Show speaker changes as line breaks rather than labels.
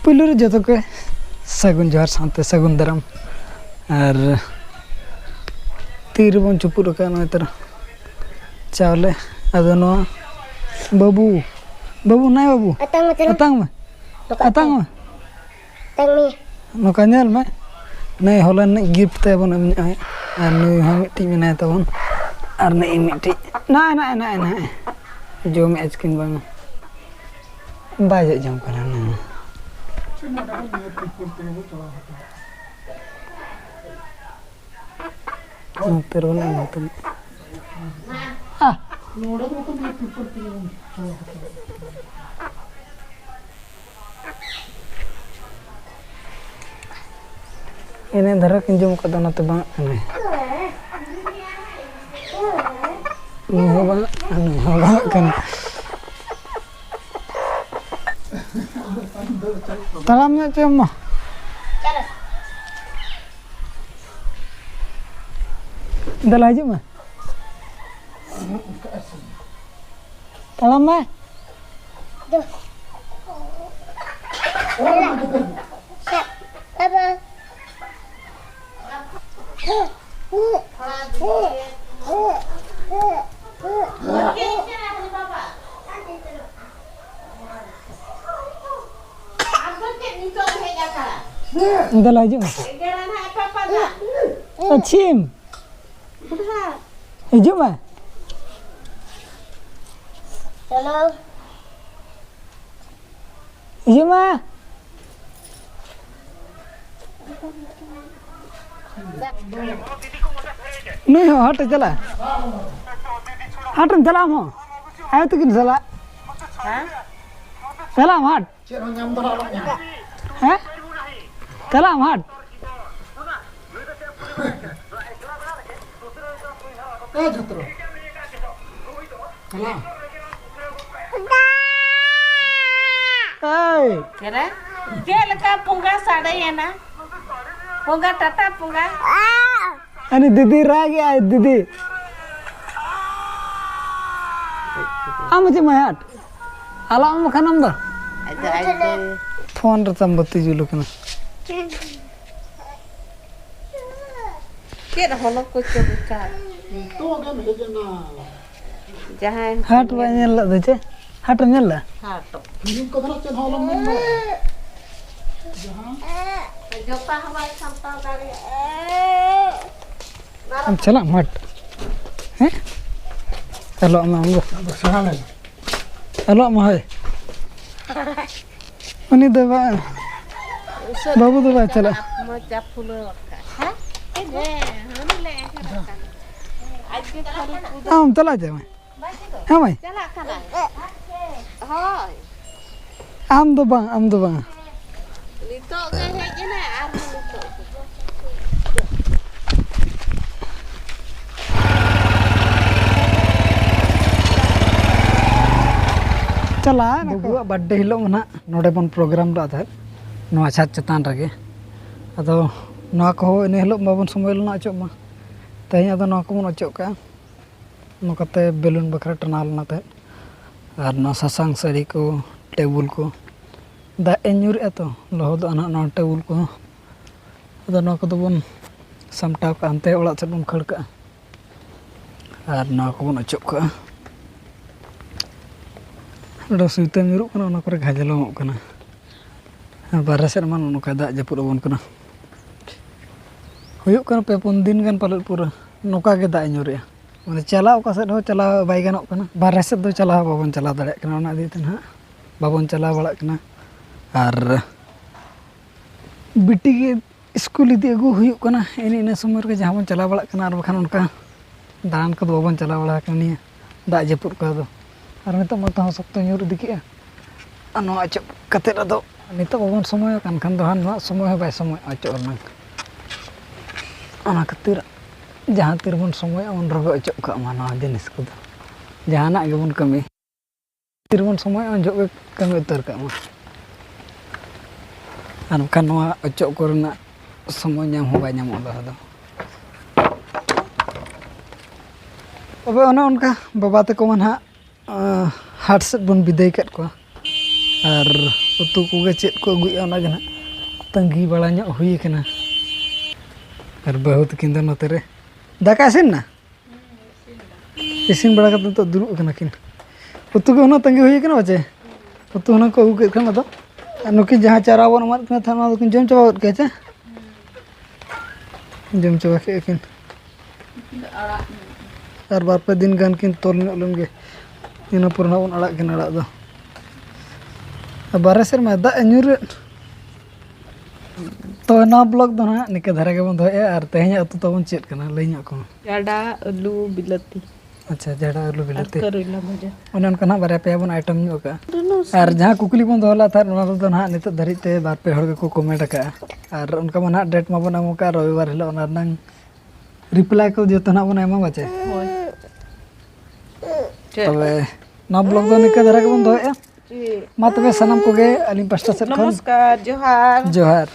पुलू रे जतो के सगुन जोहार सानते सगुन दराम और तीर बन चुपुर का नतर चावले अदो नो बाबू बाबू नाय बाबू अतांग में नोका नेल में नहीं हॉलन गिफ्ट ते बन और नुई हम मिट्टी में नाय तबन और नहीं मिट्टी ना जो में एचकिन बांग बाजे जम करा ना तेरे वाला मत इन्हें धरा किंजम का दाना तो बांग नहीं बांग तालामnya cuma dah laju mah talam mah dah laju mah Acim hijau mah
Hello.
hijau mah नहीं हो हट चला हट चला हम आए तो किन चला चला हम हट हैं चला हम हट
Kira, dia leka punga sada ya na, punga tata punga.
Ani didi ragi ay didi. Amu cuma hat. Alam makan amda.
Ada.
Phone ratam batti julu kena.
Kira holok kucu buka. Jangan.
Hat banyak lah tu je. Hat banyak lah.
Hato. Joppa hawai sampai dari.
Am chala mat. हैं? चलो मैं आऊँगा। चलो मैं है। उन्हीं दबा। बाबू दबा चला।
Macam pulau. Hah? Ini le. Aje kali kuda.
हम चला जाए मैं। हाँ मैं।
Cala kala. Hai.
आम दबा।
Lito ke heje na ar lito.
चला बबुआ बर्थडे हिलो मना नोडे बन प्रोग्राम ला था नवा छात चतान रगे अदो नवा को इन हिलो बाबन समय लना अचो मा तही अदो नवा को मन अचो का नकते बेलून बखरा टना लना ते और ना ससांग साड़ी को टेबल को दा एन्यूर एतो लहद अना ना टेबल को अदो नवा को दो बन समटाव का अंते ओला से बन खड़ का और नवा को बन अचो का लो सुइते मिरुक कना ओना करे घाजलोंग कना बारह से मान नोका दाग जापुर बन कना हुयुक कना पे पुन दिन गान पालत पूरा नोका के दाग ᱧᱩᱨᱮ माने चला ओका सेद हो चला बाय गानोक कना बारह से दो चला बाबन चला दाड़े कना ओना दिते ना बाबन चला बड़ा कना और बिटी के स्कूल इदी अगु हुयुक कना इन समय रे जहां बन चला बड़ा कना और बखान उनका दान को बाबन चला बड़ा कनी दाग जापुर का दो और नित मत हो सकतो ᱧᱩᱨ दिके अनो अचो कते रदो नित बाबन समय कान खान दो हान समय बाय समय अचो ना अना खातिर जहां तीर बन समय उन रगो अचो का माना जिनिस को जहाना गे बन कमी तीर बन समय उन जो कमी उतर का मा और खान नवा अचो करना समय नाम हो बाय नाम दो तबे ओना उनका बाबा तको मन हा हाट से बन विदाय कत को और उतु को चेक को अगुया तंगी बड़ा हुई कना और बहु तकिन दो नोते रे दाका इसिन ना इसिन बड़ा तो दुरुब कना किन उतु को ना तंगी हुई कना बचे उतु ना को अगु के खाना दो नुकिन जहाँ चारा बन मत कना था ना किन जम चाबा के चे जम चाबा के किन और बार पे दिन गान किन तोल ᱧᱚᱜ गे ᱤᱱᱟᱹ ᱯᱚᱨ ᱵᱚᱱ ᱟᱲᱟᱜ ᱠᱤᱱ ᱟᱲᱟᱜ ᱫᱚ ᱵᱟᱨᱦᱮ ᱥᱮᱨᱢᱟ ᱫᱟᱜ ᱧᱩᱨ तो ना ब्लॉग दो ना निके धारा के बन दोए और तेहኛ अतु तबन चेत कना लई ᱧᱚᱜ को
जाडा आलू बिलाती
अच्छा जाडा आलू बिलाती
करेला भजा
ओने उनका ना बारे पे बन आइटम ᱧᱚᱜ का और जहां कुकली बन दोला था ना तो ना नित धरि ते बार पे हड़ को कमेंट का और उनका मन डेट मा बन एमो का रविवार हिलो ना नंग रिप्लाई को जो तना बन एमा बचे तबे ना ब्लॉग दो निके धारा के बन दोए मा तबे सनम को गे अली पास्टा से
नमस्कार जोहार
जोहार